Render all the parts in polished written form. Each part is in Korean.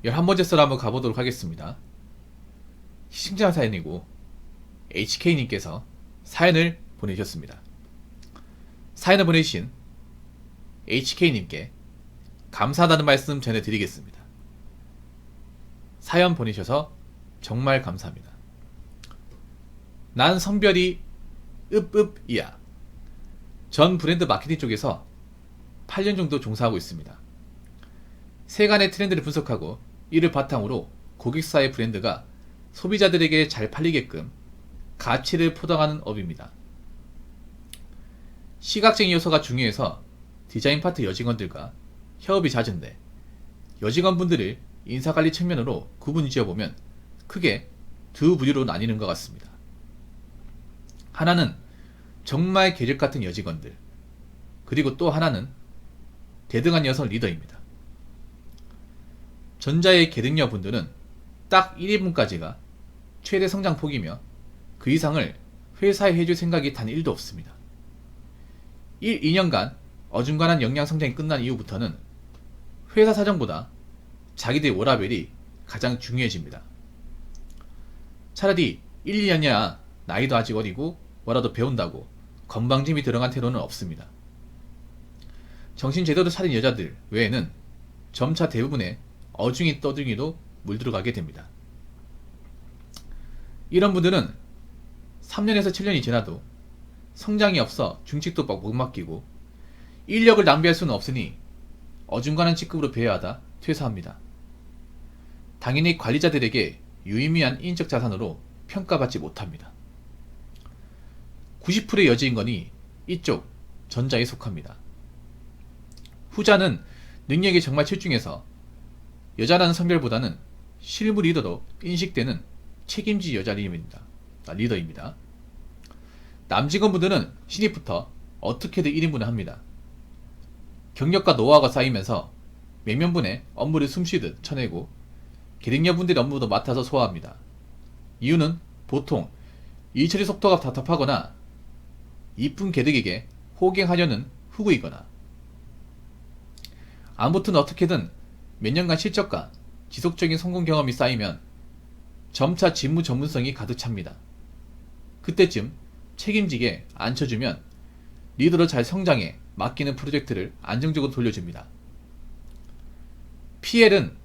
11번째 썰 한번 가보도록 하겠습니다. 시청자 사연이고 HK님께서 사연을 보내주셨습니다. 사연을 보내주신 HK님께 감사하다는 말씀 전해드리겠습니다. 사연 보내셔서 정말 감사합니다. 난 성별이 읍읍이야. 전 브랜드 마케팅 쪽에서 8년 정도 종사하고 있습니다. 세간의 트렌드를 분석하고 이를 바탕으로 고객사의 브랜드가 소비자들에게 잘 팔리게끔 가치를 포장하는 업입니다. 시각적인 요소가 중요해서 디자인 파트 여직원들과 협업이 잦은데 여직원분들을 인사관리 측면으로 구분 지어보면 크게 두 부류로 나뉘는 것 같습니다. 하나는 정말 계적 같은 여직원들, 그리고 또 하나는 대등한 여성 리더입니다. 전자의 계등녀 분들은 딱 1인분까지가 최대 성장폭이며 그 이상을 회사에 해줄 생각이 단 1도 없습니다. 1, 2년간 어중간한 역량 성장이 끝난 이후부터는 회사 사정보다 자기들의 워라밸이 가장 중요해집니다. 차라리 1, 2년이야 나이도 아직 어리고 뭐라도 배운다고 건방짐이 들어간 태도는 없습니다. 정신 제대로 차린 여자들 외에는 점차 대부분의 어중이 떠들기도 물들어가게 됩니다. 이런 분들은 3년에서 7년이 지나도 성장이 없어 중칙도 못 맡기고 인력을 낭비할 수는 없으니 어중간한 직급으로 배회하다 퇴사합니다. 당연히 관리자들에게 유의미한 인적 자산으로 평가받지 못합니다. 90%의 여직원이 이쪽 전자에 속합니다. 후자는 능력이 정말 출중해서 여자라는 성별보다는 실무 리더로 인식되는 책임지 여자 리더입니다. 남직원분들은 신입부터 어떻게든 1인분을 합니다. 경력과 노하우가 쌓이면서 몇몇분의 업무를 숨쉬듯 쳐내고 계등녀분들의 업무도 맡아서 소화합니다. 이유는 보통 일처리 속도가 답답하거나 이쁜 계득에게 호갱하려는 후구이거나 아무튼 어떻게든 몇 년간 실적과 지속적인 성공 경험이 쌓이면 점차 직무 전문성이 가득 찹니다. 그때쯤 책임지게 앉혀주면 리더로 잘 성장해 맡기는 프로젝트를 안정적으로 돌려줍니다. PL은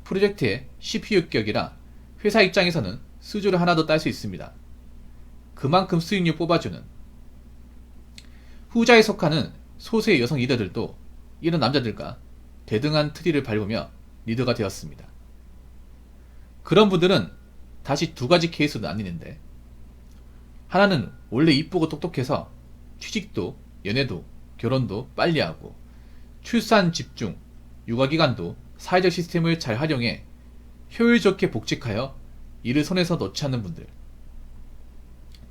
프로젝트의 CPU격이라 회사 입장에서는 수주를 하나 더 딸 수 있습니다. 그만큼 수익률 뽑아주는 후자에 속하는 소수의 여성 리더들도 이런 남자들과 대등한 트리를 밟으며 리더가 되었습니다. 그런 분들은 다시 두 가지 케이스로 나뉘는데, 하나는 원래 이쁘고 똑똑해서 취직도 연애도 결혼도 빨리 하고 출산 집중 육아기간도 사회적 시스템을 잘 활용해 효율 좋게 복직하여 일을 손에서 놓지 않는 분들.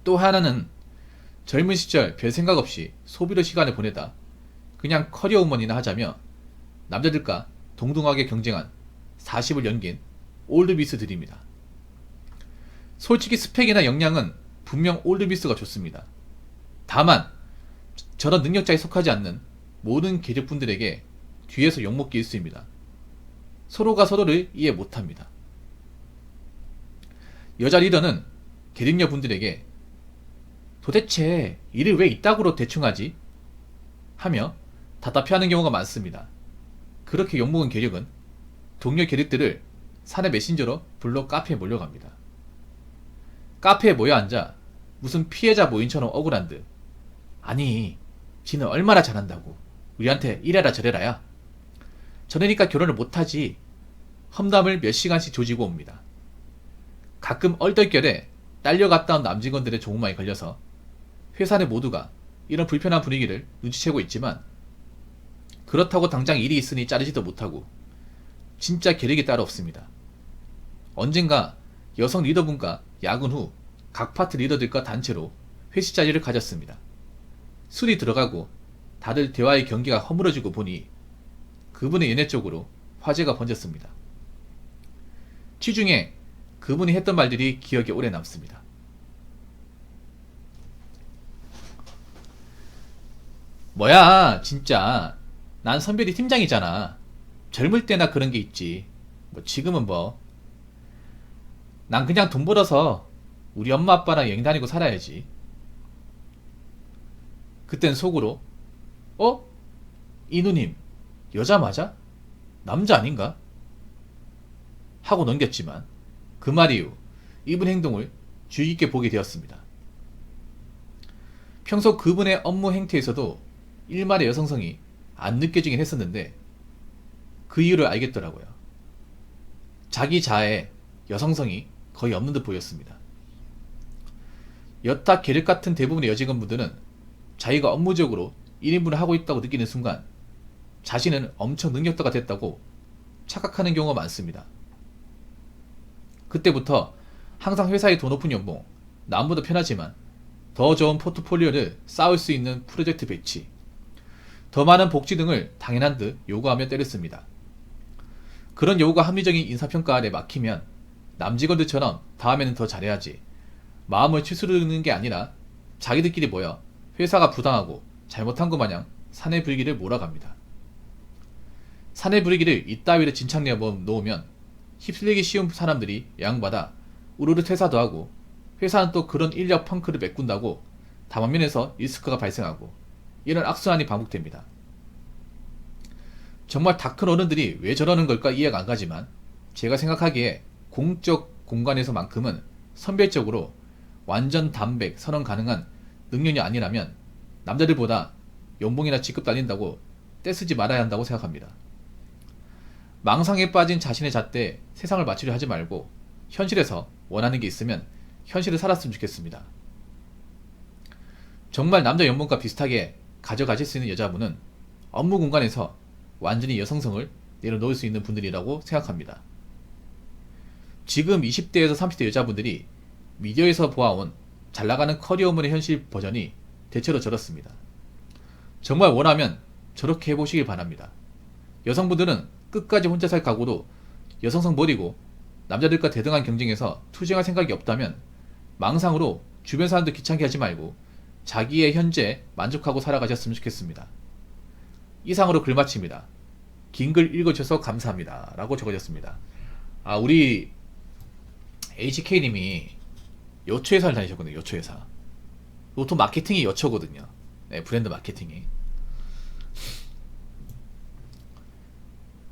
또 하나는 젊은 시절 별 생각 없이 소비로 시간을 보내다 그냥 커리어 우먼이나 하자며 남자들과 동등하게 경쟁한 40을 연긴 올드비스들입니다. 솔직히 스펙이나 역량은 분명 올드비스가 좋습니다. 다만 저런 능력자에 속하지 않는 모든 계급분들에게 뒤에서 욕먹기 일쑤입니다. 서로가 서로를 이해 못합니다. 여자 리더는 계등녀 분들에게 도대체 일을 왜 이따구로 대충 하지? 하며 답답해하는 경우가 많습니다. 그렇게 욕먹은 계력은 동료 계력들을 사내 메신저로 불러 카페에 몰려갑니다. 카페에 모여 앉아 무슨 피해자 모임처럼 억울한 듯, 아니 지는 얼마나 잘한다고 우리한테 이래라 저래라야, 저러니까 결혼을 못하지, 험담을 몇 시간씩 조지고 옵니다. 가끔 얼떨결에 딸려갔다 온 남직원들의 조우마에 걸려서 회사 내 모두가 이런 불편한 분위기를 눈치채고 있지만 그렇다고 당장 일이 있으니 자르지도 못하고 진짜 계력이 따로 없습니다. 언젠가 여성 리더분과 야근 후 각 파트 리더들과 단체로 회식 자리를 가졌습니다. 술이 들어가고 다들 대화의 경계가 허물어지고 보니 그분의 연애 쪽으로 화제가 번졌습니다. 취중에 그분이 했던 말들이 기억에 오래 남습니다. 뭐야 진짜 난 선별이 팀장이잖아. 젊을 때나 그런 게 있지. 뭐 지금은 뭐 난 그냥 돈 벌어서 우리 엄마 아빠랑 여행 다니고 살아야지. 그땐 속으로 어? 이 누님 여자 맞아? 남자 아닌가? 하고 넘겼지만 그 말 이후 이분 행동을 주의 깊게 보게 되었습니다. 평소 그분의 업무 행태에서도 일말의 여성성이 안 느껴지긴 했었는데 그 이유를 알겠더라고요. 자기 자아에 여성성이 거의 없는 듯 보였습니다. 여타 계륵 같은 대부분의 여직원분들은 자기가 업무적으로 1인분을 하고 있다고 느끼는 순간 자신은 엄청 능력자가 됐다고 착각하는 경우가 많습니다. 그때부터 항상 회사의 더 높은 연봉, 남보다 편하지만 더 좋은 포트폴리오를 쌓을 수 있는 프로젝트 배치, 더 많은 복지 등을 당연한 듯 요구하며 때렸습니다. 그런 요구가 합리적인 인사평가 아래 막히면 남직원들처럼 다음에는 더 잘해야지 마음을 추스르는 게 아니라 자기들끼리 모여 회사가 부당하고 잘못한 것 마냥 사내 분위기를 몰아갑니다. 사내 분위기를 이따위로 진창내어 놓으면 휩쓸리기 쉬운 사람들이 양받아 우르르 퇴사도 하고 회사는 또 그런 인력 펑크를 메꾼다고 다방면에서 리스크가 발생하고 이런 악순환이 반복됩니다. 정말 다 큰 어른들이 왜 저러는 걸까 이해가 안 가지만 제가 생각하기에 공적 공간에서만큼은 선별적으로 완전 담백 선언 가능한 능력이 아니라면 남자들보다 연봉이나 직급 달린다고 떼쓰지 말아야 한다고 생각합니다. 망상에 빠진 자신의 잣대에 세상을 맞추려 하지 말고 현실에서 원하는 게 있으면 현실을 살았으면 좋겠습니다. 정말 남자 연봉과 비슷하게 가져가실 수 있는 여자분은 업무 공간에서 완전히 여성성을 내려놓을 수 있는 분들이라고 생각합니다. 지금 20대에서 30대 여자분들이 미디어에서 보아온 잘나가는 커리어문의 현실 버전이 대체로 저렇습니다. 정말 원하면 저렇게 해보시길 바랍니다. 여성분들은 끝까지 혼자 살 각오도 여성성 버리고 남자들과 대등한 경쟁에서 투쟁할 생각이 없다면 망상으로 주변 사람들 귀찮게 하지 말고 자기의 현재에 만족하고 살아가셨으면 좋겠습니다. 이상으로 글 마칩니다. 긴 글 읽어주셔서 감사합니다. 라고 적어졌습니다. 우리 HK님이 여초회사를 다니셨거든요. 여초회사. 보통 마케팅이 여초거든요. 네, 브랜드 마케팅이.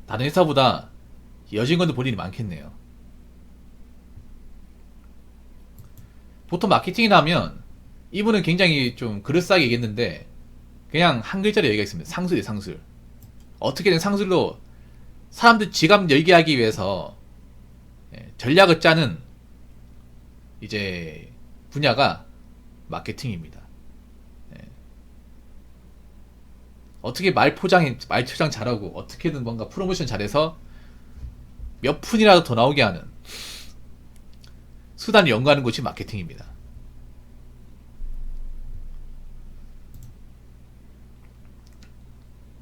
다른 회사보다 여직원들 볼 일이 많겠네요. 보통 마케팅이 나면 이분은 굉장히 좀 그럴싸하게 얘기했는데 그냥 한 글자로 얘기가 있습니다. 상술이에요, 상술. 어떻게든 상술로 사람들 지갑 열게 하기 위해서 전략을 짜는 이제 분야가 마케팅입니다. 어떻게 말 포장 잘하고 어떻게든 뭔가 프로모션 잘해서 몇 푼이라도 더 나오게 하는 수단을 연구하는 곳이 마케팅입니다.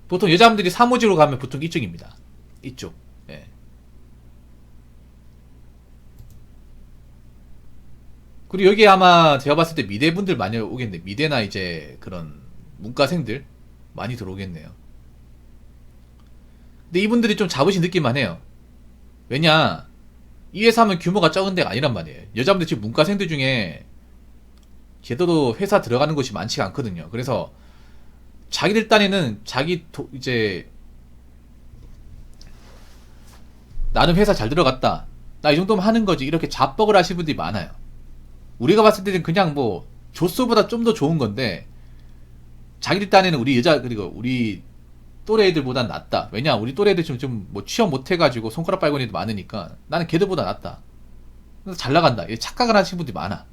보통 여자분들이 사무직으로 가면 보통 이쪽입니다. 이쪽. 예. 그리고 여기 아마 제가 봤을 때 미대분들 많이 오겠네. 미대나 이제 그런 문과생들 많이 들어오겠네요. 근데 이분들이 좀 자부심 느낄만 해요. 왜냐, 이 회사 하면 규모가 적은 데가 아니란 말이에요. 여자분들 지금 문과생들 중에 제대로 회사 들어가는 곳이 많지가 않거든요. 그래서 자기들 딴에는 이제 나는 회사 잘 들어갔다, 나 이 정도면 하는 거지, 이렇게 자뻑을 하시는 분들이 많아요. 우리가 봤을 때는 그냥 뭐 조소보다 좀 더 좋은 건데 자기들 딴에는 그리고 우리 또래 애들보단 낫다. 왜냐, 우리 또래 애들 좀 뭐 취업 못해가지고 손가락 빨고 있는 애들 많으니까 나는 걔들보다 낫다. 그래서 잘 나간다. 이렇게 착각을 하시는 분들이 많아.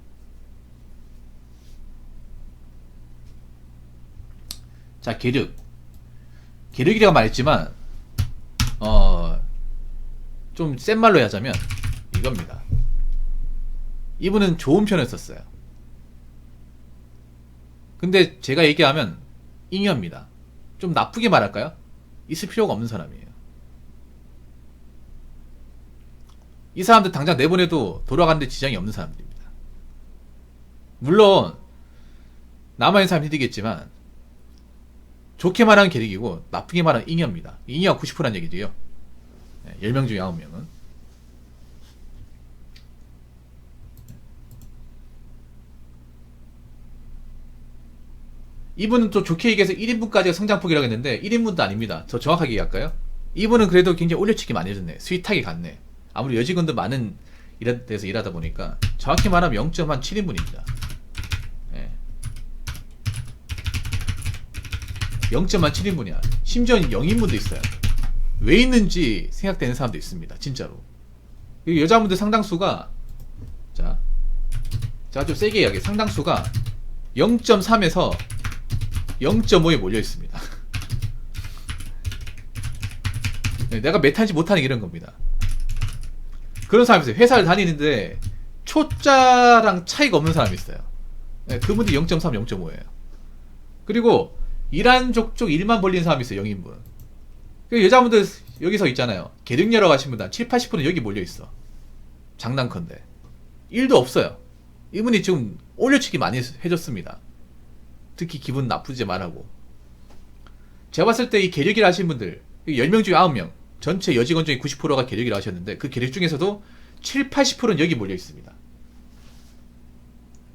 자, 계륵이라고 말했지만 좀 센 말로 하자면 이겁니다. 이분은 좋은 편을 썼어요. 근데 제가 얘기하면 잉여입니다. 좀 나쁘게 말할까요? 있을 필요가 없는 사람이에요. 이 사람들 당장 내보내도 돌아가는데 지장이 없는 사람들입니다. 물론 남아있는 사람이 힘들겠지만 좋게 말하는 계륵이고 나쁘게 말하는 잉여입니다. 잉여가 90%라는 얘기지요. 10명 중에 9명은. 이분은 또 좋게 얘기해서 1인분까지가 성장폭이라고 했는데 1인분도 아닙니다. 저 정확하게 얘기할까요? 이분은 그래도 굉장히 올려치기 많이 해줬네. 스윗하게 갔네. 아무리 여직원도 많은 데서 일하다 보니까 정확히 말하면 0.7인분입니다. 0.7인분이야. 심지어 0인분도 있어요. 왜 있는지 생각되는 사람도 있습니다. 진짜로. 여자분들 상당수가 자, 좀 세게 이야기해. 상당수가 0.3에서 0.5에 몰려 있습니다. 내가 메타인지 못하는 이런 겁니다. 그런 사람이 있어요. 회사를 다니는데 초짜랑 차이가 없는 사람이 있어요. 그분들이 0.3, 0.5예요. 그리고 일한 족족 일만 벌리는 사람이 있어요. 0인분. 여자분들 여기서 있잖아요. 계륵여러 가신 분들 7, 80%는 여기 몰려 있어. 장난컨대. 일도 없어요. 이분이 지금 올려치기 많이 해줬습니다. 특히 기분 나쁘지 말라고. 제가 봤을 때 이 계륵일 하신 분들 10명 중에 9명, 전체 여직원 중에 90%가 계륵일 하셨는데 그 계륵 중에서도 7, 80%는 여기 몰려 있습니다.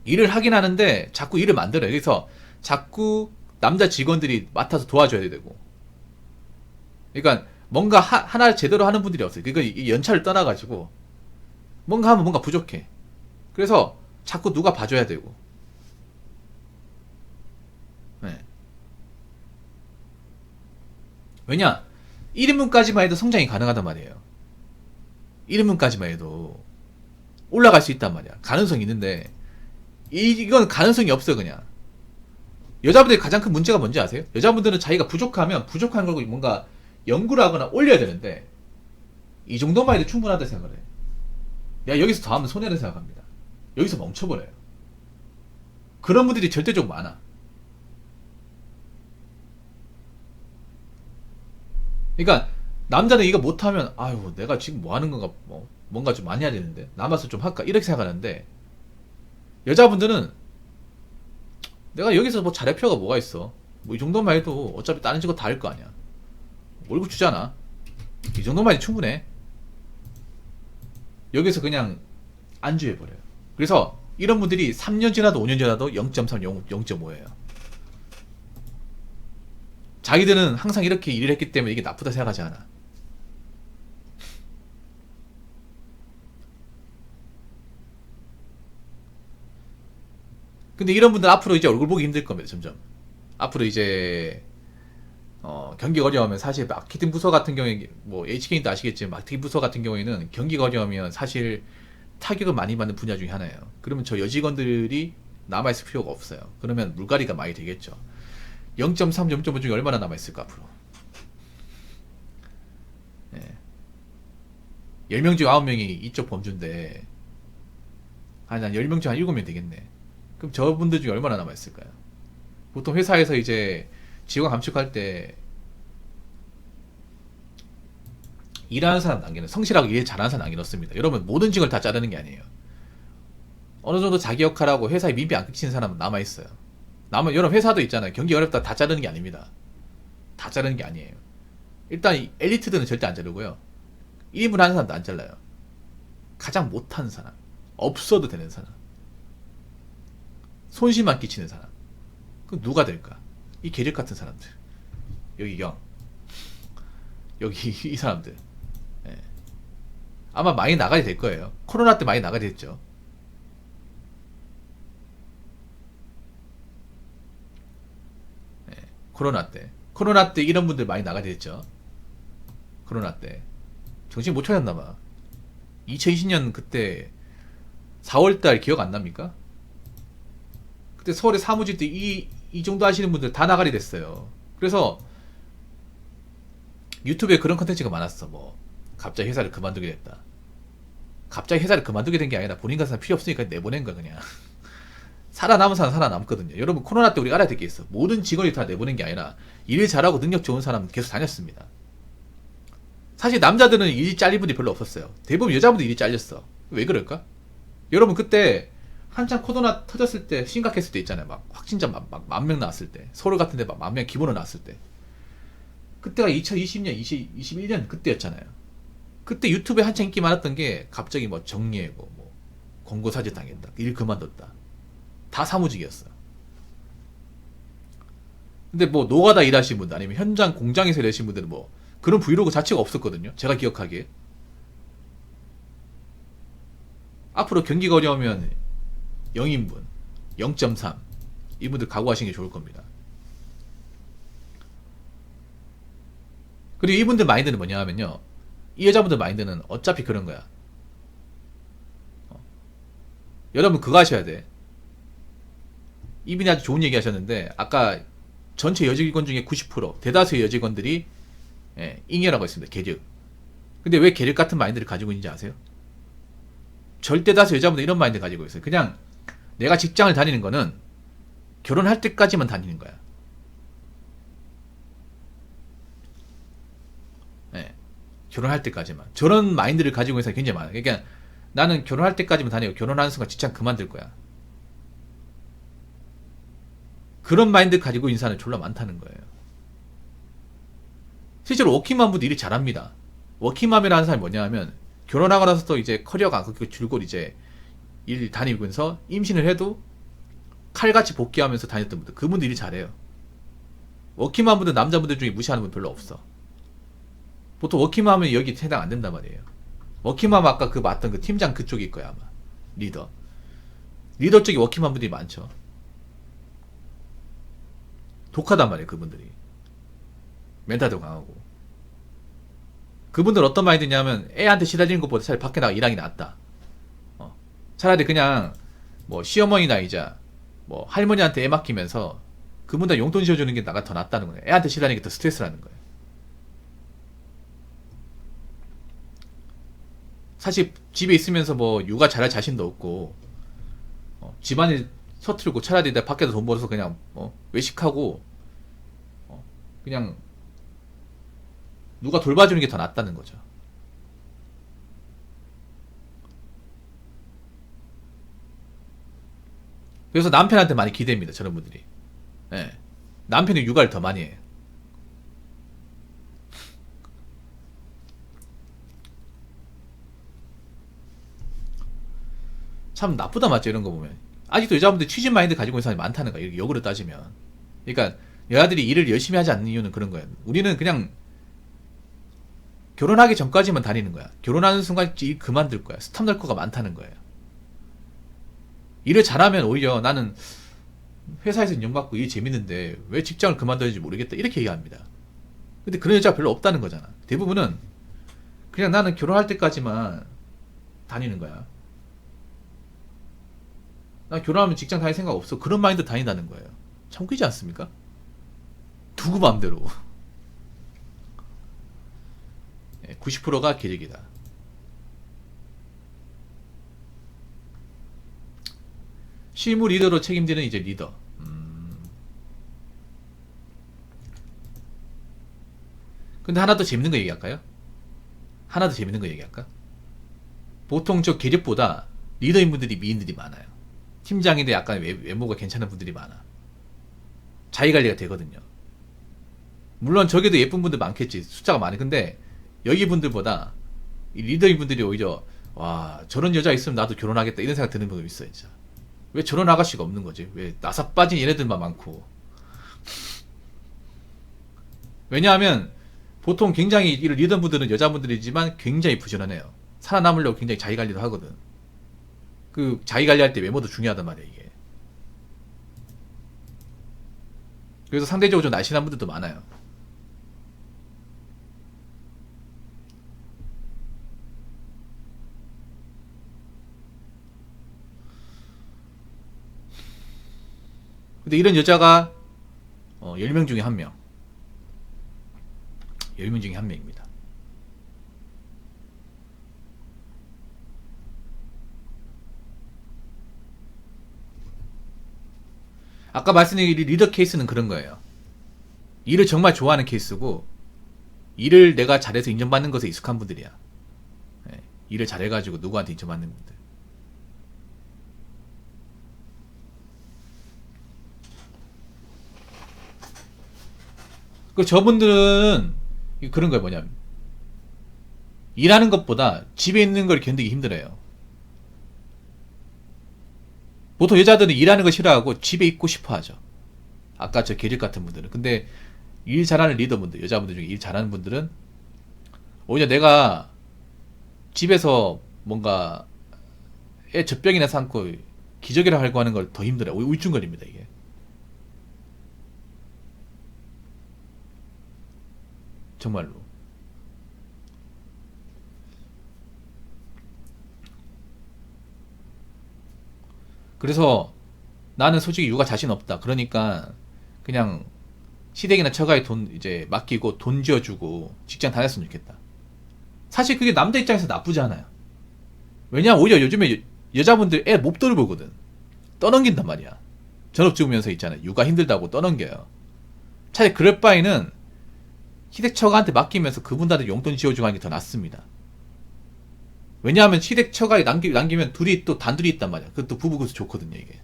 일을 하긴 하는데 자꾸 일을 만들어요. 그래서 자꾸 남자 직원들이 맡아서 도와줘야 되고. 그러니까 뭔가 하나 제대로 하는 분들이 없어요. 그러니까 연차를 떠나가지고 뭔가 하면 뭔가 부족해. 그래서 자꾸 누가 봐줘야 되고. 네. 왜냐? 1인분까지만 해도 성장이 가능하단 말이에요. 1인분까지만 해도 올라갈 수 있단 말이야. 가능성이 있는데 이건 가능성이 없어요. 그냥 여자분들의 가장 큰 문제가 뭔지 아세요? 여자분들은 자기가 부족하면 부족한 걸 뭔가 연구를 하거나 올려야 되는데 이 정도만 해도 충분하다 생각을 해. 내가 여기서 더 하면 손해를 생각합니다. 여기서 멈춰버려요. 그런 분들이 절대적으로 많아. 그러니까 남자는 이거 못하면 아유 내가 지금 뭐 하는 건가, 뭔가 좀 많이 해야 되는데 남아서 좀 할까 이렇게 생각하는데, 여자분들은 내가 여기서 뭐 잘할 필요가 뭐가 있어, 뭐 이 정도만 해도 어차피 다른 직업 다 할 거 아니야, 월급 주잖아, 이 정도만 해도 충분해. 여기서 그냥 안주해버려요. 그래서 이런 분들이 3년 지나도 5년 지나도 0.3, 0.5예요 자기들은 항상 이렇게 일을 했기 때문에 이게 나쁘다 생각하지 않아. 근데 이런 분들 앞으로 이제 얼굴 보기 힘들 겁니다. 점점 앞으로 이제 경기가 어려우면 사실 마케팅 부서 같은 경우에 뭐 HK님도 아시겠지만 마케팅 부서 같은 경우에는 경기가 어려우면 사실 타격을 많이 받는 분야 중에 하나예요. 그러면 저 여직원들이 남아있을 필요가 없어요. 그러면 물갈이가 많이 되겠죠. 0.3, 0.5 중에 얼마나 남아있을까 앞으로. 10명 중 9명이 이쪽 범주인데 한 10명 중 한 7명 되겠네. 그럼 저분들 중에 얼마나 남아있을까요? 보통 회사에서 이제 직원 감축할 때 일하는 사람 남기는, 성실하고 일 잘하는 사람 남겨놓습니다. 여러분 모든 직원을 다 자르는 게 아니에요. 어느 정도 자기 역할하고 회사에 민폐 안 끼치는 사람은 남아있어요. 여러분 회사도 있잖아요. 경기 어렵다 다 자르는 게 아닙니다. 다 자르는 게 아니에요. 일단 엘리트들은 절대 안 자르고요. 1인분 하는 사람도 안 잘라요. 가장 못하는 사람, 없어도 되는 사람, 손실만 끼치는 사람, 그럼 누가 될까? 이 계륵 같은 사람들, 여기 여기 이 사람들, 아마 많이 나가게 될 거예요. 코로나 때 많이 나가게 됐죠. 코로나 때 이런 분들 많이 나가게 됐죠. 코로나 때 정신 못 차렸나봐. 2020년 그때 4월달 기억 안 납니까? 그때 서울에 사무실 때 이 정도 하시는 분들 다 나가게 됐어요. 그래서 유튜브에 그런 컨텐츠가 많았어. 뭐 갑자기 회사를 그만두게 됐다. 갑자기 회사를 그만두게 된 게 아니라 본인 같은 사람 필요 없으니까 내보낸 거야 그냥. 살아남은 사람 살아남거든요. 여러분 코로나 때 우리가 알아야 될 게 있어. 모든 직원이 다 내보낸 게 아니라 일 잘하고 능력 좋은 사람은 계속 다녔습니다. 사실 남자들은 일이 잘린 분이 별로 없었어요. 대부분 여자분들 일이 잘렸어. 왜 그럴까? 여러분 그때 한참 코로나 터졌을 때, 심각했을 때 있잖아요. 막 확진자 막 10,000명 나왔을 때, 서울 같은 데 막 10,000명 기본으로 나왔을 때, 그때가 2020년 21년 그때였잖아요. 그때 유튜브에 한창 인기 많았던 게 갑자기 뭐 정리해고 뭐 권고 사지 당했다, 일 그만뒀다, 다 사무직이었어. 근데 뭐 노가다 일하시는 분들 아니면 현장 공장에서 일하시는 분들은 뭐 그런 브이로그 자체가 없었거든요. 제가 기억하기에. 앞으로 경기가 어려우면 0인분, 0.3 이분들 각오하시는 게 좋을 겁니다. 그리고 이분들 마인드는 뭐냐 하면요, 이 여자분들 마인드는 어차피 그런 거야. 여러분 그거 하셔야 돼. 이분이 아주 좋은 얘기 하셨는데, 아까 전체 여직원 중에 90% 대다수의 여직원들이 잉여라고 했습니다. 계륵. 근데 왜 계륵 같은 마인드를 가지고 있는지 아세요? 절대 다수 여자분들 이런 마인드 가지고 있어요. 그냥 내가 직장을 다니는 거는 결혼할 때까지만 다니는 거야. 예, 결혼할 때까지만. 저런 마인드를 가지고 있는 사람이 굉장히 많아요. 그러니까 나는 결혼할 때까지만 다니고 결혼하는 순간 직장 그만둘 거야. 그런 마인드 가지고 있는 사람이 졸라 많다는 거예요. 실제로 워킹맘분도 일이 잘합니다. 워킹맘이라는 사람이 뭐냐 하면 결혼하고 나서도 이제 커리어가 안 끊기고 줄곧 이제 일 다니면서 임신을 해도 칼같이 복귀하면서 다녔던 분들, 그분들 일이 잘해요. 워킹맘분들 남자분들 중에 무시하는 분 별로 없어. 보통 워킹맘은 여기 해당 안 된단 말이에요. 워킹맘 아까 그 맡던 그 팀장 그쪽일 거야 아마. 리더 쪽에 워킹맘분들이 많죠. 독하단 말이에요 그분들이. 멘탈도 강하고. 그분들 어떤 마인드냐면 애한테 시달리는 것보다 차라리 밖에 나가 일하기 낫다. 차라리 그냥 뭐 시어머니나이자 뭐 할머니한테 애 맡기면서 그분들 용돈 지어주는 게 나가 더 낫다는 거예요. 애한테 시달리는 게 더 스트레스라는 거예요. 사실 집에 있으면서 뭐 육아 잘할 자신도 없고 집안일 서툴고 차라리 내가 밖에서 돈 벌어서 그냥 외식하고 그냥 누가 돌봐주는 게 더 낫다는 거죠. 그래서 남편한테 많이 기대입니다. 저런 분들이. 예. 남편이 육아를 더 많이 해요. 참 나쁘다 맞죠 이런 거 보면. 아직도 여자분들 취직 마인드 가지고 있는 사람이 많다는 거야. 이렇게 역으로 따지면. 그러니까 여자들이 일을 열심히 하지 않는 이유는 그런 거예요. 우리는 그냥 결혼하기 전까지만 다니는 거야. 결혼하는 순간 일 그만둘 거야. 스탑 날 거가 많다는 거예요. 일을 잘하면 오히려 나는 회사에서 인정받고 일이 재밌는데 왜 직장을 그만둬야지 모르겠다 이렇게 얘기합니다. 근데 그런 여자가 별로 없다는 거잖아. 대부분은 그냥 나는 결혼할 때까지만 다니는 거야. 나 결혼하면 직장 다닐 생각 없어. 그런 마인드 다닌다는 거예요. 참 웃기지 않습니까? 누구 맘대로. 90%가 계획이다. 실무 리더로 책임지는 이제 리더. 근데 하나 더 재밌는 거 얘기할까요? 하나 더 재밌는 거 얘기할까? 보통 저 계력보다 리더인 분들이 미인들이 많아요. 팀장인데 약간 외모가 괜찮은 분들이 많아. 자기관리가 되거든요. 물론 저기도 예쁜 분들 많겠지. 숫자가 많이. 근데 여기 분들보다 이 리더인 분들이 오히려 와 저런 여자 있으면 나도 결혼하겠다 이런 생각 드는 분들 있어요. 진짜. 왜 저런 아가씨가 없는 거지? 왜 나사 빠진 얘네들만 많고. 왜냐하면 보통 굉장히 이 리더분들은 여자분들이지만 굉장히 부지런해요. 살아남으려고 굉장히 자기관리도 하거든. 그 자기관리할 때 외모도 중요하단 말이야 이게. 그래서 상대적으로 좀 날씬한 분들도 많아요. 근데 이런 여자가 10명 중에 1명. 10명 중에 1명입니다. 아까 말씀드린 리더 케이스는 그런 거예요. 일을 정말 좋아하는 케이스고 일을 내가 잘해서 인정받는 것에 익숙한 분들이야. 네, 일을 잘해가지고 누구한테 인정받는 분들. 그 저분들은 그런 거예요. 뭐냐면 일하는 것보다 집에 있는 걸 견디기 힘들어요. 보통 여자들은 일하는 거 싫어하고 집에 있고 싶어 하죠. 아까 저 계집 같은 분들은. 근데 일 잘하는 리더분들, 여자분들 중에 일 잘하는 분들은 오히려 내가 집에서 뭔가 애 젖병이나 삼고 기저귀를 할고 하는 걸 더 힘들어요. 울중거립니다, 이게. 정말로. 그래서 나는 솔직히 육아 자신 없다. 그러니까 그냥 시댁이나 처가에 돈 이제 맡기고 돈 지어주고 직장 다녔으면 좋겠다. 사실 그게 남자 입장에서 나쁘지 않아요. 왜냐면 오히려 요즘에 여자분들 애 못 돌보거든. 떠넘긴단 말이야. 전업주부면서 있잖아요. 육아 힘들다고 떠넘겨요. 차라리 그럴 바에는 시댁 처가한테 맡기면서 그분들한테 용돈 지어주고 하는 게 더 낫습니다. 왜냐하면 시댁 처가에 남기면 둘이 또 단둘이 있단 말이야. 그것도 부부고서 좋거든요, 이게.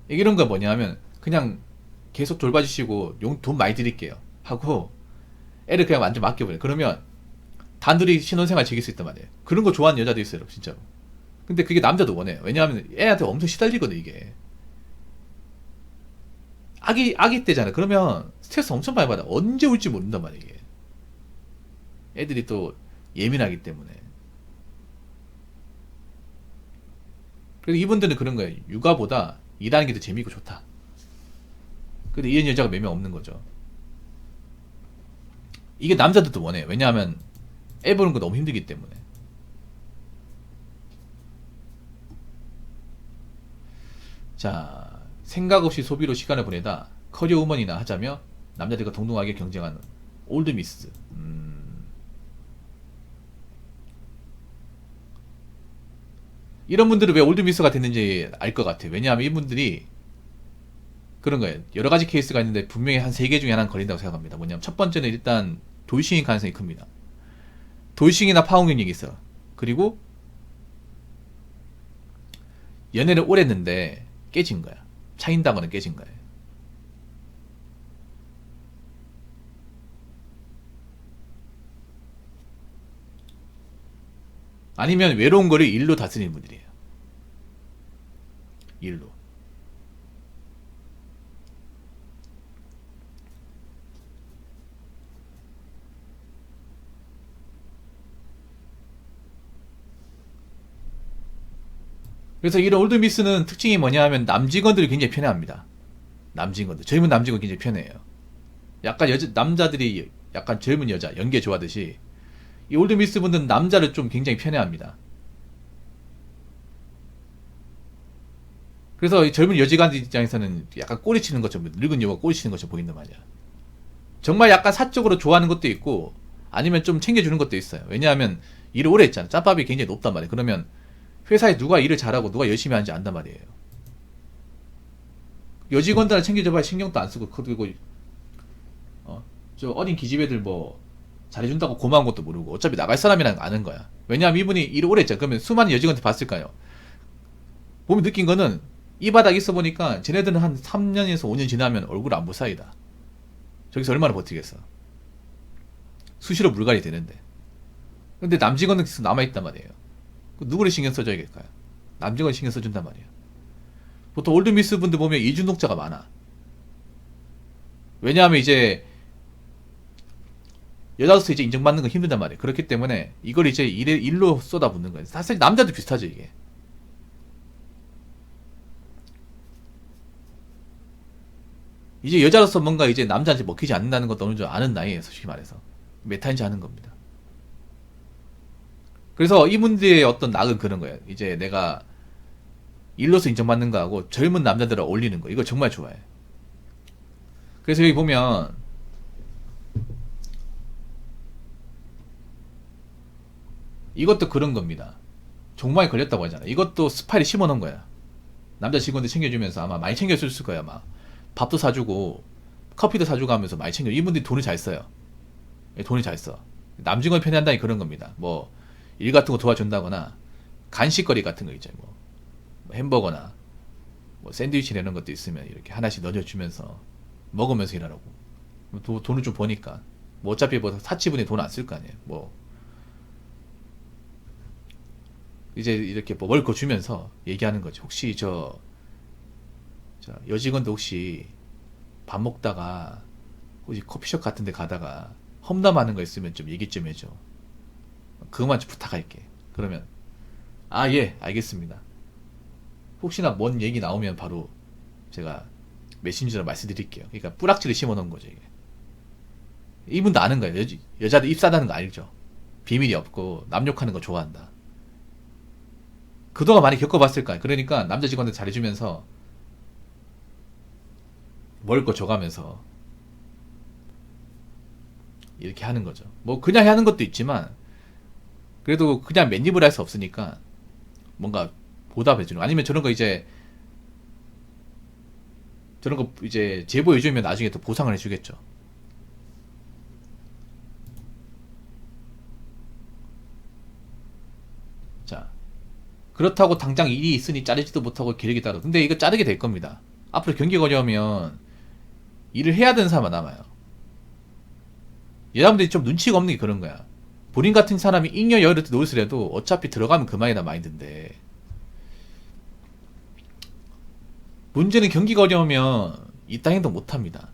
이런 거 뭐냐면 그냥 계속 돌봐주시고 돈 많이 드릴게요 하고 애를 그냥 완전 맡겨버려. 그러면 단둘이 신혼생활 즐길 수 있단 말이에요. 그런 거 좋아하는 여자도 있어요, 진짜로. 근데 그게 남자도 원해요. 왜냐하면 애한테 엄청 시달리거든, 이게. 아기 때잖아. 그러면 스트레스 엄청 많이 받아. 언제 올지 모른단 말이야, 이게. 애들이 또 예민하기 때문에. 그래서 이분들은 그런 거예요. 육아보다 일하는 게 더 재미있고 좋다. 근데 이런 여자가 몇 명 없는 거죠. 이게 남자들도 원해요. 왜냐하면 애 보는 거 너무 힘들기 때문에. 자, 생각 없이 소비로 시간을 보내다 커리어 우먼이나 하자며 남자들과 동등하게 경쟁하는 올드미스. 이런 분들은 왜 올드미스가 됐는지 알 것 같아요. 왜냐하면 이분들이 그런 거예요. 여러 가지 케이스가 있는데 분명히 한 3개 중에 하나는 걸린다고 생각합니다. 뭐냐면 첫 번째는 일단 돌싱일 가능성이 큽니다. 돌싱이나 파혼경력이 있어. 그리고 연애를 오래 했는데 깨진 거야. 차인다거나 깨진 거야. 아니면 외로운 거를 일로 다스리는 분들이에요. 일로. 그래서 이런 올드미스는 특징이 뭐냐 하면 남직원들이 굉장히 편해합니다. 남직원들. 젊은 남직원 굉장히 편해요. 약간 남자들이 약간 젊은 여자, 연기 좋아하듯이 이 올드미스 분들은 남자를 좀 굉장히 편해합니다. 그래서 이 젊은 여직원들 입장에서는 약간 꼬리치는 것처럼, 늙은 여우가 꼬리치는 것처럼 보인단 말이야. 정말 약간 사적으로 좋아하는 것도 있고 아니면 좀 챙겨주는 것도 있어요. 왜냐하면 일을 오래 했잖아. 짬밥이 굉장히 높단 말이야. 그러면 회사에 누가 일을 잘하고 누가 열심히 하는지 안단 말이에요. 여직원들한테 챙겨줘봐야 신경도 안 쓰고, 그리고 저 어린 기집애들 뭐 잘해준다고 고마운 것도 모르고 어차피 나갈 사람이라는 거 아는 거야. 왜냐하면 이분이 일을 오래 했잖아. 그러면 수많은 여직원한테 봤을까요? 보면 느낀 거는 이 바닥 있어 보니까 쟤네들은 한 3년에서 5년 지나면 얼굴 안 볼 사이다. 저기서 얼마나 버티겠어. 수시로 물갈이 되는데. 근데 남직원은 계속 남아있단 말이에요. 누구를 신경 써줘야겠까요? 남직원 신경 써준단 말이에요. 보통 올드미스 분들 보면 이중독자가 많아. 왜냐하면 이제 여자로서 이제 인정받는 건 힘들단 말이에요. 그렇기 때문에 이걸 이제 일로 쏟아붓는 거예요. 사실 남자도 비슷하죠, 이게. 이제 여자로서 뭔가 이제 남자한테 먹히지 않는다는 것도 어느 정도 아는 나이에 솔직히 말해서 메타인지 하는 겁니다. 그래서 이분들의 어떤 낙은 그런 거예요. 이제 내가 일로서 인정받는 거하고 젊은 남자들을 어울리는 거, 이거 정말 좋아해. 그래서 여기 보면 이것도 그런 겁니다. 종마에 걸렸다고 하잖아. 이것도 스파일에 심어놓은 거야. 남자 직원들 챙겨주면서 아마 많이 챙겨줬을 거야. 아마 밥도 사주고 커피도 사주고 하면서 많이 챙겨. 이분들이 돈을 잘 써요. 돈을 잘 써. 남직원 편애한다니 그런 겁니다. 뭐 일 같은 거 도와준다거나 간식거리 같은 거 있죠. 뭐 햄버거나 뭐 샌드위치 이런 것도 있으면 이렇게 하나씩 넣어주면서 먹으면서 일하라고. 돈을 좀 버니까. 뭐 어차피 뭐 사치분이 돈 안 쓸 거 아니에요. 뭐 이제 이렇게 뭐 먹을 거 주면서 얘기하는 거지. 혹시 저 여직원도 혹시 밥 먹다가 혹시 커피숍 같은 데 가다가 험담하는 거 있으면 좀 얘기 좀 해줘. 그것만 좀 부탁할게. 그러면 아, 예, 알겠습니다. 혹시나 뭔 얘기 나오면 바로 제가 메신저로 말씀드릴게요. 그러니까 뿌락지를 심어 놓은 거죠, 이게. 이분도 아는 거예요. 여자들 입사다는 거 알죠? 비밀이 없고 남 욕하는 거 좋아한다. 그동안 많이 겪어봤을 거야. 그러니까 남자 직원들 잘해주면서 먹을 거 줘가면서 이렇게 하는 거죠. 뭐 그냥 하는 것도 있지만 그래도 그냥 맨입을 할 수 없으니까 뭔가 보답해주는 거. 아니면 저런 거 이제 제보해주면 나중에 또 보상을 해주겠죠. 자, 그렇다고 당장 일이 있으니 자르지도 못하고 기르기 따로. 근데 이거 자르게 될 겁니다. 앞으로 경기가 어려우면 일을 해야 되는 사람만 남아요. 여자분들이 좀 눈치가 없는 게 그런 거야. 본인 같은 사람이 잉여 여유를 놓으시라도 어차피 들어가면 그만이다 마인드인데, 문제는 경기가 어려우면 이딴 행동 못합니다.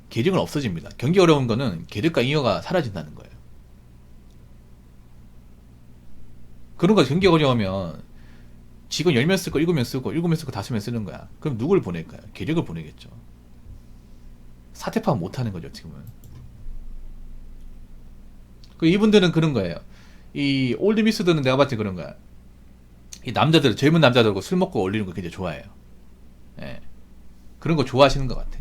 계력은 없어집니다. 경기 어려운 거는 계력과 잉여가 사라진다는 거예요. 그런 거 경기 어려우면 직원 10명 쓸 거 7명 쓰고 7명 쓸 거 5명 쓰는 거야. 그럼 누굴 보낼까요? 계력을 보내겠죠. 사태 파악 못하는 거죠, 어떻게 보면. 이분들은 그런 거예요. 이 올드미스들은 내가 봤을 때 그런 거야. 이 남자들, 젊은 남자들하고 술 먹고 어울리는 거 굉장히 좋아해요. 예. 그런 거 좋아하시는 것 같아.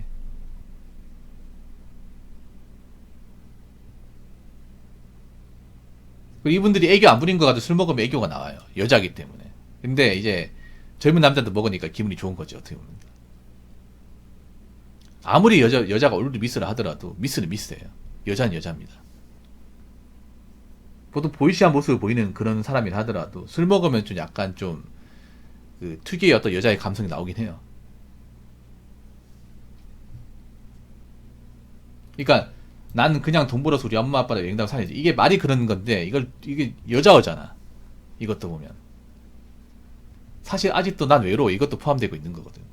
이분들이 애교 안 부린 거 가지고 술 먹으면 애교가 나와요. 여자기 때문에. 근데 이제 젊은 남자도 먹으니까 기분이 좋은 거지, 어떻게 보면. 아무리 여자가 올드미스라 하더라도 미스는 미스예요. 여자는 여자입니다. 보통 보이시한 모습을 보이는 그런 사람이라 하더라도 술 먹으면 좀 약간 좀 그 특유의 어떤 여자의 감성이 나오긴 해요. 그러니까 나는 그냥 돈 벌어서 우리 엄마 아빠랑 여행 다고 살야지. 이게 말이 그런 건데 이게 여자어잖아. 이것도 보면 사실 아직도 난 외로워. 이것도 포함되고 있는 거거든.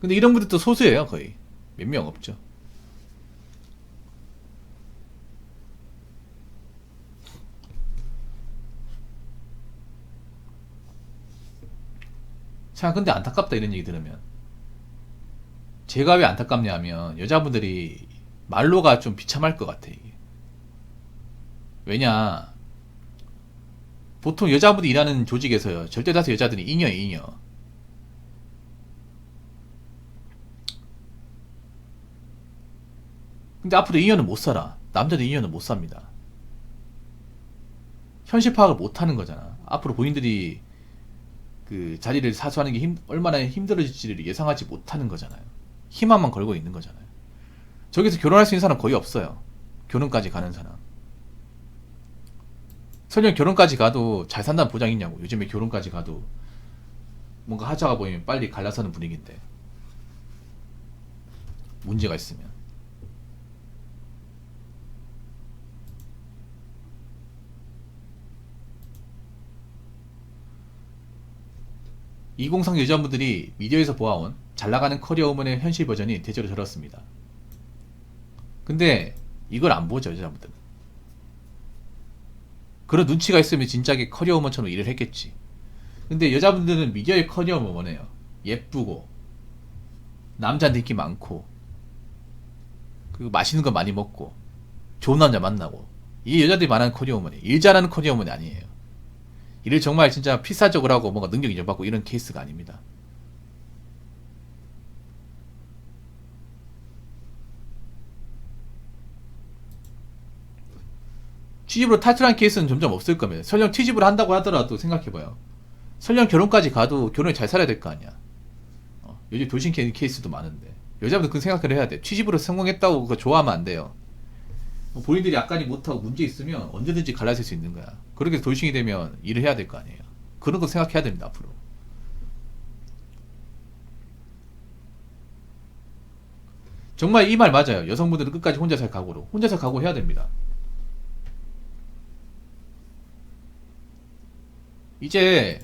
근데 이런 분들도 소수예요. 거의 몇 명 없죠. 자, 근데 안타깝다 이런 얘기 들으면. 제가 왜 안타깝냐 하면 여자분들이 말로가 좀 비참할 것 같아, 이게. 왜냐, 보통 여자분들이 일하는 조직에서요, 절대 다수 여자들이 잉여예요, 잉여. 근데 앞으로 잉여는 못 살아. 남자들 잉여는 못 삽니다. 현실 파악을 못 하는 거잖아. 앞으로 본인들이 그 자리를 사수하는 게 얼마나 힘들어질지를 예상하지 못하는 거잖아요. 희망만 걸고 있는 거잖아요. 저기서 결혼할 수 있는 사람 거의 없어요. 결혼까지 가는 사람. 설령 결혼까지 가도 잘 산다는 보장 있냐고. 요즘에 결혼까지 가도 뭔가 하자가 보이면 빨리 갈라서는 분위기인데 문제가 있으면. 2030 여자분들이 미디어에서 보아온 잘나가는 커리어 우먼의 현실 버전이 대체로 저렇습니다. 근데 이걸 안 보죠, 여자분들은. 그런 눈치가 있으면 진작에 커리어 우먼처럼 일을 했겠지. 근데 여자분들은 미디어의 커리어 우먼이에요. 예쁘고 남자한테 인기 많고 그리고 맛있는 거 많이 먹고 좋은 남자 만나고, 이게 여자들이 말하는 커리어 우먼이 일 잘하는 커리어 우먼이 아니에요. 일을 정말 진짜 필사적으로 하고 뭔가 능력 인정받고 이런 케이스가 아닙니다. 취직으로 탈출한 케이스는 점점 없을 겁니다. 설령 취직을 한다고 하더라도 생각해봐요. 설령 결혼까지 가도 결혼이 잘 살아야 될 거 아니야. 요즘 돌싱 케이스도 많은데 여자분들 그 생각을 해야 돼. 취직으로 성공했다고 그거 좋아하면 안 돼요. 본인들이 약간이 못하고 문제 있으면 언제든지 갈라질 수 있는 거야. 그렇게 돌싱이 되면 일을 해야 될 거 아니에요. 그런 거 생각해야 됩니다, 앞으로. 정말 이 말 맞아요. 여성분들은 끝까지 혼자 살 각오로. 혼자 살 각오 해야 됩니다. 이제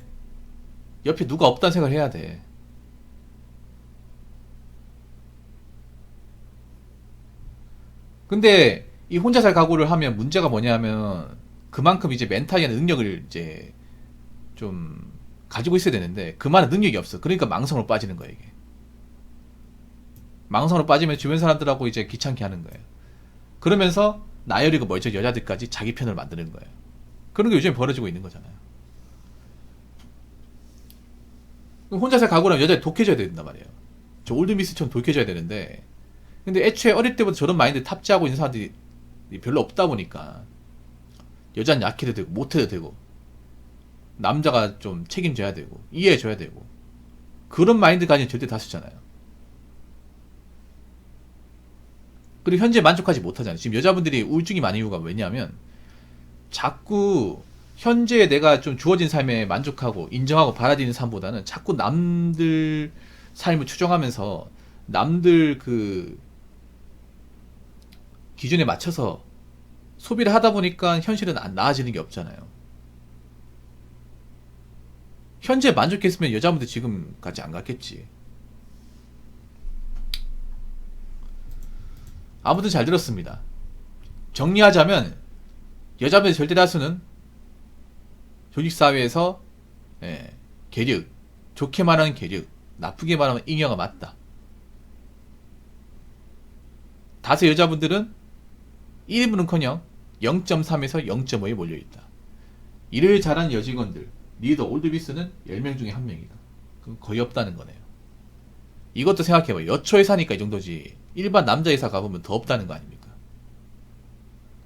옆에 누가 없다는 생각을 해야 돼. 근데 이 혼자 살 각오를 하면 문제가 뭐냐면 그만큼 이제 멘탈이나 능력을 이제 좀 가지고 있어야 되는데 그만한 능력이 없어. 그러니까 망성으로 빠지는 거야, 이게. 망성으로 빠지면 주변 사람들하고 이제 귀찮게 하는 거예요. 그러면서 나열이고 멀쩡 여자들까지 자기 편을 만드는 거예요. 그런 게 요즘 벌어지고 있는 거잖아요. 혼자 살 각오라면 여자를 독해져야 된단 말이에요. 저 올드미스처럼 독해져야 되는데 근데 애초에 어릴 때부터 저런 마인드 탑재하고 있는 사람들이 별로 없다 보니까 여자는 약해도 되고 못해도 되고 남자가 좀 책임져야 되고 이해해줘야 되고 그런 마인드 가진 절대 다수잖아요. 그리고 현재 만족하지 못하잖아요. 지금 여자분들이 우울증이 많은 이유가 왜냐하면 자꾸 현재 내가 좀 주어진 삶에 만족하고 인정하고 받아들이는 삶보다는 자꾸 남들 삶을 추종하면서 남들 그 기준에 맞춰서 소비를 하다 보니까 현실은 안 나아지는 게 없잖아요. 현재 만족했으면 여자분들 지금까지 안 갔겠지. 아무튼 잘 들었습니다. 정리하자면 여자분의 절대 다수는 조직사회에서 계륵, 좋게 말하는 계륵, 나쁘게 말하면 잉여가 맞다. 다수 여자분들은 1인분은커녕 0.3에서 0.5에 몰려있다. 일을 잘하는 여직원들, 리더, 올드비스는 10명 중에 1명이다. 그럼 거의 없다는 거네요. 이것도 생각해봐요. 여초회사니까 이 정도지. 일반 남자 회사 가보면 더 없다는 거 아닙니까?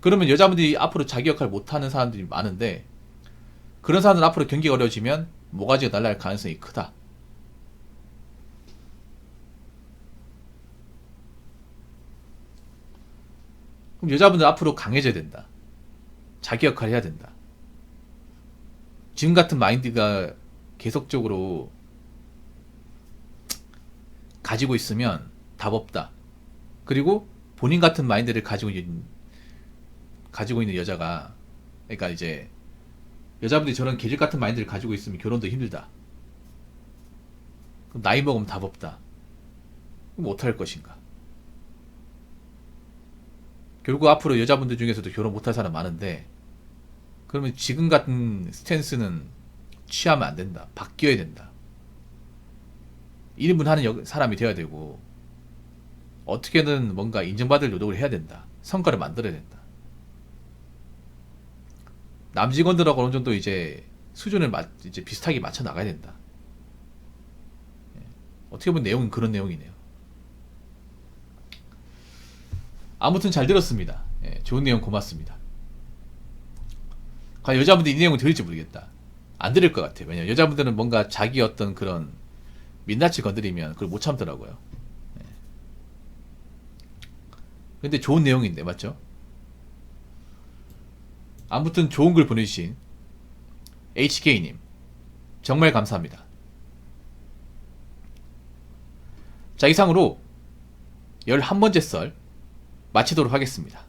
그러면 여자분들이 앞으로 자기 역할 못하는 사람들이 많은데 그런 사람들은 앞으로 경기가 어려워지면 모가지가 날아갈 가능성이 크다. 그럼 여자분들 앞으로 강해져야 된다. 자기 역할 해야 된다. 지금 같은 마인드가 계속적으로 가지고 있으면 답 없다. 그리고 본인 같은 마인드를 가지고 있는 여자가, 그러니까 이제 여자분들이 저런 계절 같은 마인드를 가지고 있으면 결혼도 힘들다. 그럼 나이 먹으면 답 없다. 그럼 어떡할 것인가? 결국 앞으로 여자분들 중에서도 결혼 못할 사람 많은데 그러면 지금 같은 스탠스는 취하면 안 된다. 바뀌어야 된다. 1인분 하는 사람이 되어야 되고 어떻게든 뭔가 인정받을 노력을 해야 된다. 성과를 만들어야 된다. 남 직원들하고 어느 정도 이제 수준을 이제 비슷하게 맞춰 나가야 된다. 어떻게 보면 내용은 그런 내용이네요. 아무튼 잘 들었습니다. 좋은 내용 고맙습니다. 과연 여자분들이 이 내용을 들을지 모르겠다. 안 들을 것 같아요. 왜냐면 여자분들은 뭔가 자기 어떤 그런 민낯을 건드리면 그걸 못 참더라고요. 근데 좋은 내용인데 맞죠? 아무튼 좋은 글 보내주신 HK님 정말 감사합니다. 자, 이상으로 11번째 썰 마치도록 하겠습니다.